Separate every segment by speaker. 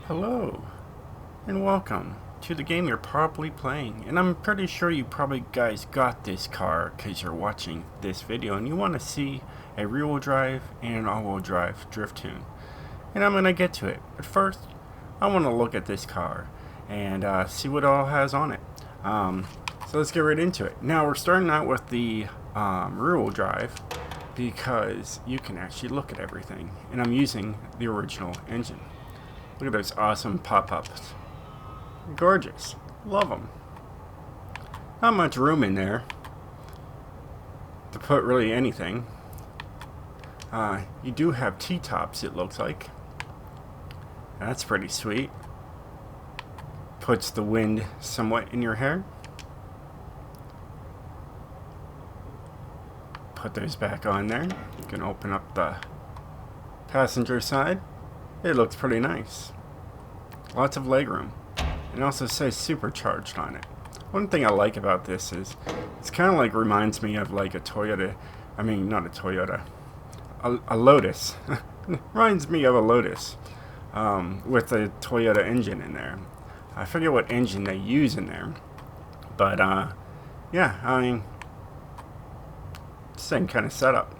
Speaker 1: Hello, and welcome to the game you're probably playing. And I'm pretty sure you probably guys got this car because you're watching this video and you want to see a rear-wheel drive and an all-wheel drive drift tune. And I'm going to get to it. But first, I want to look at this car and see what it all has on it. So let's get right into it. Now we're starting out with the rear-wheel drive because you can actually look at everything. And I'm using the original engine. Look at those awesome pop-ups. Gorgeous. Love them. Not much room in there to put really anything. You do have T-tops, it looks like. That's pretty sweet. Puts the wind somewhat in your hair. Put those back on there. You can open up the passenger side. It looks pretty nice. Lots of legroom. It also says supercharged on it. One thing I like about this is it's kind of like reminds me of like a Toyota. I mean, not a Toyota. A Lotus. Reminds me of a Lotus with a Toyota engine in there. I forget what engine they use in there. But yeah, I mean, same kind of setup.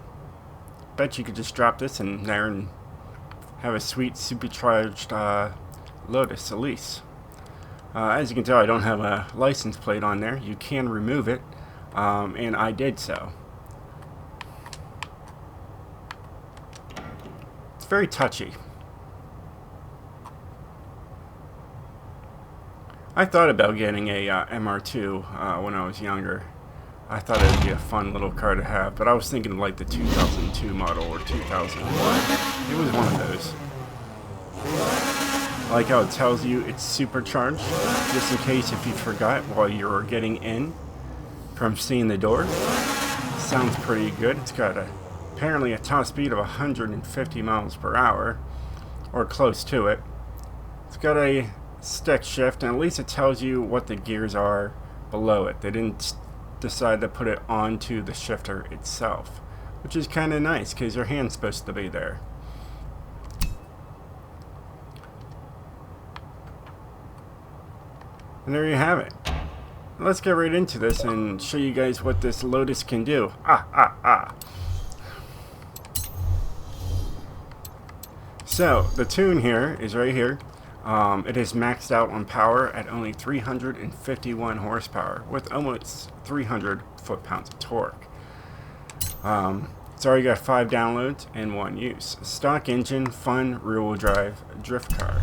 Speaker 1: Bet you could just drop this in there and have a sweet supercharged Lotus Elise. As you can tell, I don't have a license plate on there. You can remove it, and I did so. It's very touchy. I thought about getting a MR2 when I was younger. I thought it would be a fun little car to have, but I was thinking of like the 2002 model or 2001. It was one of those. I like how it tells you it's supercharged, just in case if you forgot while you were getting in from seeing the door. Sounds pretty good. It's got apparently a top speed of 150 miles per hour, or close to it. It's got a stick shift, and at least it tells you what the gears are below it. They didn't decide to put it onto the shifter itself, which is kind of nice because your hand's supposed to be there. And there you have it. Let's get right into this and show you guys what this Lotus can do. So the tune here is right here. It is maxed out on power at only 351 horsepower with almost 300 foot-pounds of torque. It's already got 5 downloads and 1 use. Stock engine, fun, rear-wheel drive, drift car.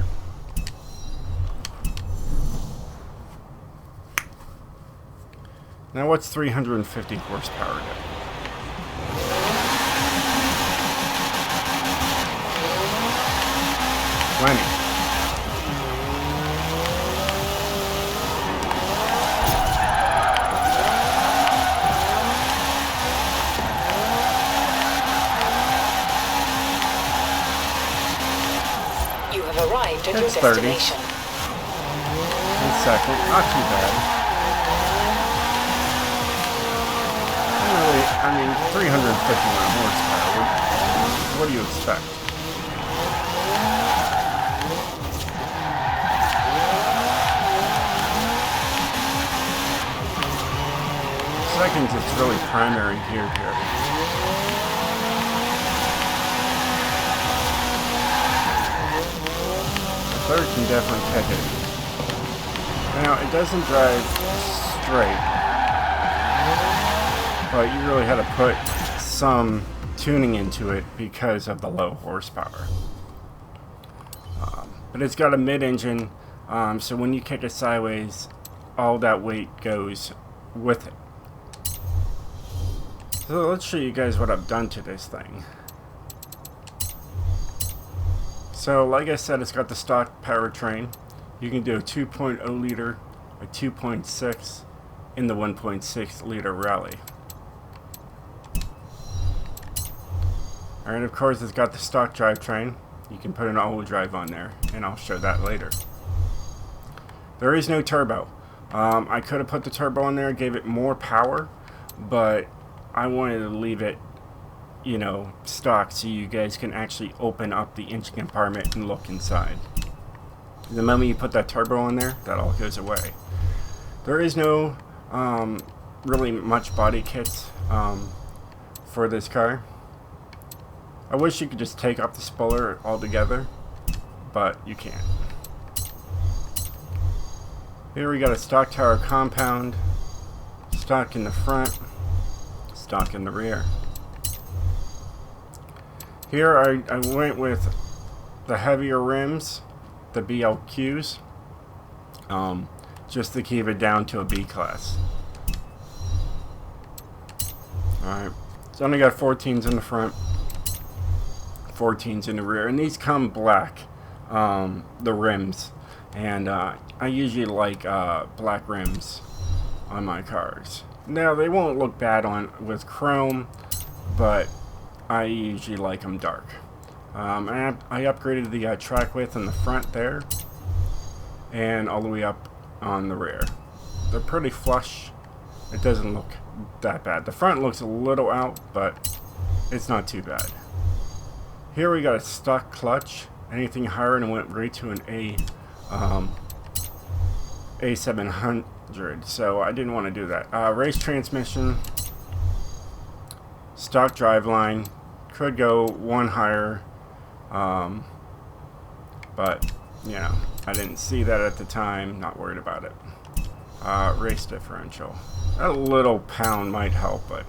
Speaker 1: Now what's 350 horsepower do? Plenty.
Speaker 2: Arrived at
Speaker 1: It's
Speaker 2: your
Speaker 1: 30.
Speaker 2: destination.
Speaker 1: In a second, not too bad. Really, I mean, 351 horsepower. What do you expect? Seconds, it's really primary gear here. Third can definitely kick it. Now, it doesn't drive straight, but you really had to put some tuning into it because of the low horsepower. But it's got a mid-engine, so when you kick it sideways, all that weight goes with it. So let's show you guys what I've done to this thing. So, like I said, it's got the stock powertrain. You can do a 2.0 liter, a 2.6, and the 1.6 liter rally. Alright, of course, it's got the stock drivetrain. You can put an all-wheel drive on there, and I'll show that later. There is no turbo. I could have put the turbo on there, gave it more power, but I wanted to leave it you know, stock so you guys can actually open up the engine compartment and look inside. The moment you put that turbo in there, that all goes away. There is no really much body kits for this car. I wish you could just take off the spoiler altogether, but you can't. Here we got a stock tower compound, stock in the front, stock in the rear. Here I went with the heavier rims, the BLQs, just to keep it down to a B class. Alright, so only got 14s in the front, 14s in the rear, and these come black, the rims, and I usually like black rims on my cars. Now they won't look bad on with chrome, but I usually like them dark. And I upgraded the track width in the front there, and all the way up on the rear. They're pretty flush. It doesn't look that bad. The front looks a little out, but it's not too bad. Here we got a stock clutch. Anything higher and it went right to an A700, so I didn't want to do that. Race transmission, stock driveline, could go one higher, but you know, I didn't see that at the time, not worried about it. Race differential, a little pound might help, but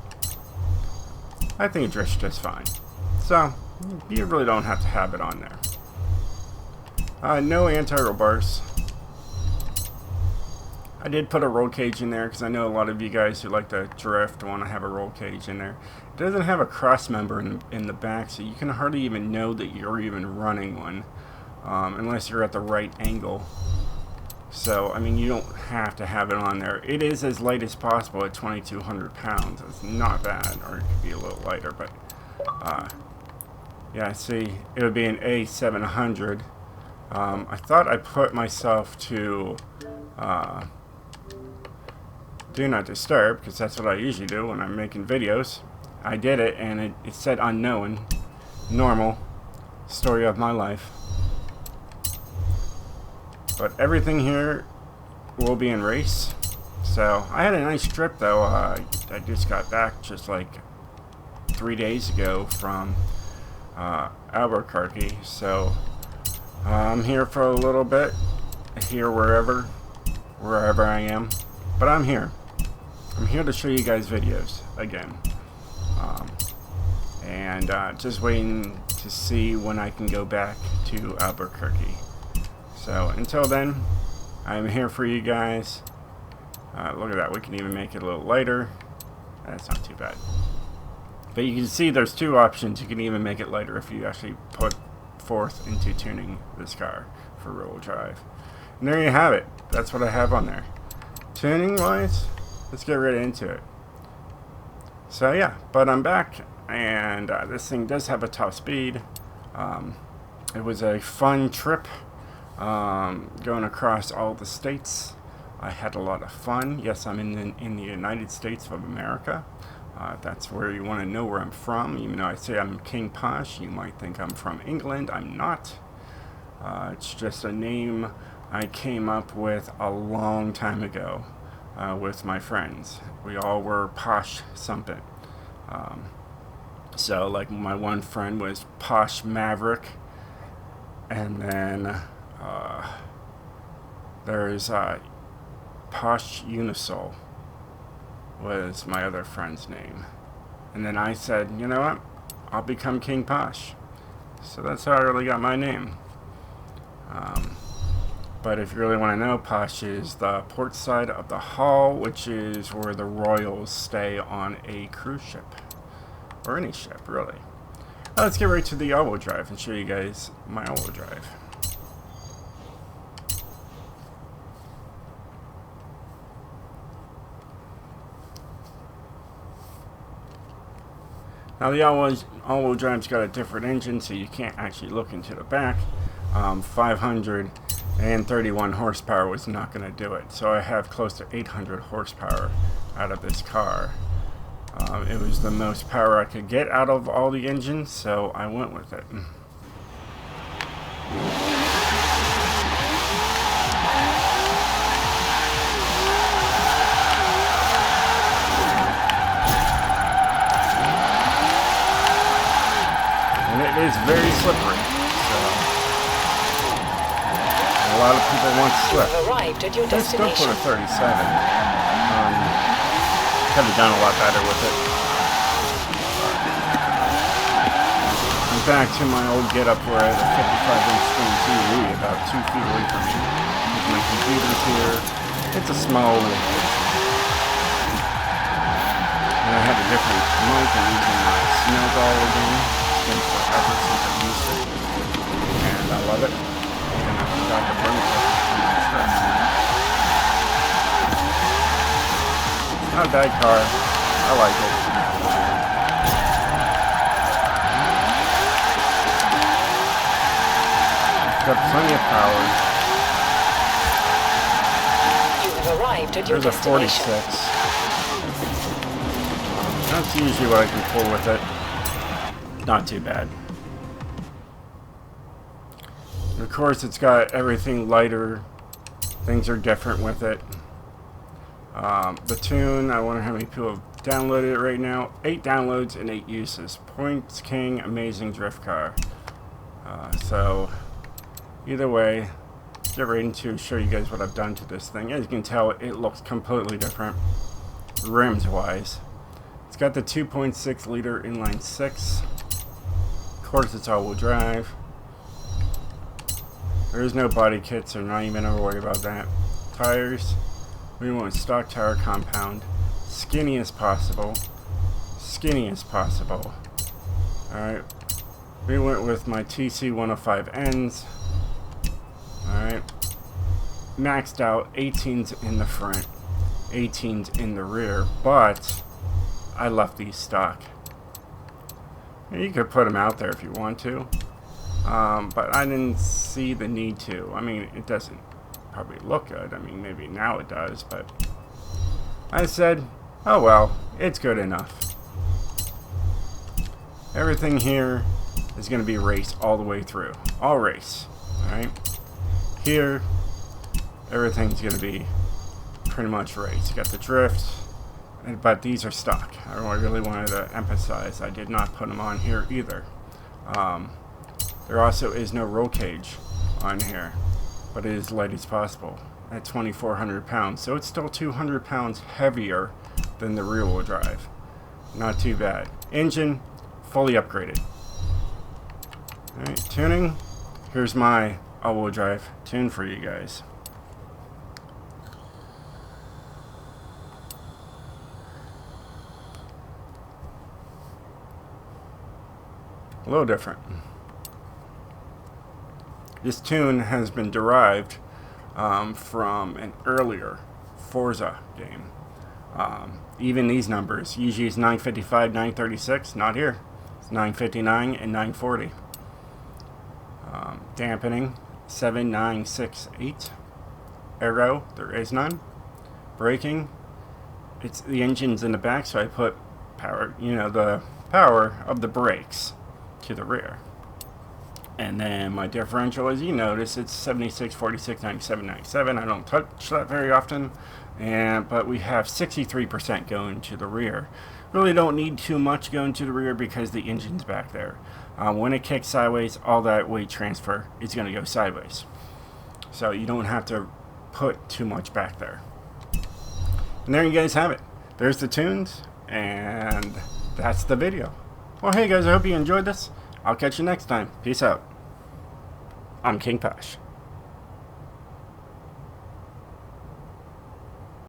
Speaker 1: I think it drifts just fine, so you really don't have to have it on there. No anti-roll bars. I did put a roll cage in there because I know a lot of you guys who like to drift want to have a roll cage in there. It doesn't have a cross member in the back, so you can hardly even know that you're even running one unless you're at the right angle. So, I mean, you don't have to have it on there. It is as light as possible at 2,200 pounds. It's not bad, or it could be a little lighter, but yeah, see, it would be an A700. I thought I put myself to do not disturb, because that's what I usually do when I'm making videos. I did it, and it said unknown. Normal. Story of my life. But everything here will be in race. So, I had a nice trip, though. I just got back just like 3 days ago from Albuquerque. So, I'm here for a little bit. Here, wherever I am. But I'm here. I'm here to show you guys videos again. And just waiting to see when I can go back to Albuquerque. So until then, I'm here for you guys. Look at that, we can even make it a little lighter. That's not too bad. But you can see there's two options. You can even make it lighter if you actually put forth into tuning this car for rear-wheel drive. And there you have it. That's what I have on there. Tuning wise, let's get right into it. So yeah, but I'm back, and this thing does have a top speed. It was a fun trip going across all the states. I had a lot of fun. Yes, I'm in the United States of America. That's where you want to know where I'm from. Even though I say I'm King Posh, you might think I'm from England. I'm not. It's just a name I came up with a long time ago with my friends. We all were Posh something. So like my one friend was Posh Maverick, and then there's Posh Unisol was my other friend's name. And then I said, you know what, I'll become King Posh. So that's how I really got my name. But if you really want to know, Posh is the port side of the hull, which is where the royals stay on a cruise ship. Or any ship, really. Let's get right to the all-wheel drive and show you guys my all-wheel drive. Now the all-wheel drive's got a different engine, so you can't actually look into the back. 531 horsepower was not going to do it, so I have close to 800 horsepower out of this car. It was the most power I could get out of all the engines, so I went with it. slippery. So a lot of people want slip.
Speaker 2: You have arrived at your
Speaker 1: Let's go
Speaker 2: destination.
Speaker 1: for a 37. Could have done a lot better with it. I'm back to my old getup where I had a 55-inch screen TV about 2 feet away from me. With my computer's here. It's a small location. And I have a different mic. I'm using my Snowball again. It's been forever since I've used it. And I love it. And I forgot to bring it with my trip. It's not a bad car. I like it. It's got plenty of power.
Speaker 2: You have arrived at your
Speaker 1: There's a
Speaker 2: destination.
Speaker 1: 46. That's usually what I can pull with it. Not too bad. Of course, it's got everything lighter. Things are different with it. The tune, I wonder how many people have downloaded it right now. 8 downloads and 8 uses. Points King, amazing drift car. So, either way, get ready to show you guys what I've done to this thing. As you can tell, it looks completely different, rims wise. It's got the 2.6 liter inline 6. Of course, it's all-wheel drive. There is no body kit, so not even gonna worry about that. Tires, we want stock tire compound, skinny as possible. Skinny as possible. Alright. We went with my TC105Ns. Alright. Maxed out 18s in the front, 18s in the rear, but I left these stock. You could put them out there if you want to, but I didn't see the need to. I mean, it doesn't probably look good. I mean, maybe now it does, but I said, oh well, it's good enough. Everything here is going to be race all the way through. All race. Alright? Here, everything's going to be pretty much race. You got the drift, but these are stock. I really wanted to emphasize I did not put them on here either. There also is no roll cage on here, but it is light as possible at 2,400 pounds. So it's still 200 pounds heavier than the rear wheel drive. Not too bad. Engine, fully upgraded. Alright, tuning. Here's my all-wheel drive tune for you guys. A little different. This tune has been derived from an earlier Forza game. Even these numbers, usually it's 955, 936, not here. It's 959 and 940. Dampening, 7968. Aero, there is none. Braking, it's the engine's in the back, so I put power, the power of the brakes to the rear. And then my differential, as you notice, it's 76, 46, 97, 97. I don't touch that very often, but we have 63% going to the rear. Really don't need too much going to the rear because the engine's back there. When it kicks sideways, all that weight transfer is going to go sideways. So you don't have to put too much back there. And there you guys have it. There's the tunes, and that's the video. Well, hey guys, I hope you enjoyed this. I'll catch you next time. Peace out. I'm King POSH.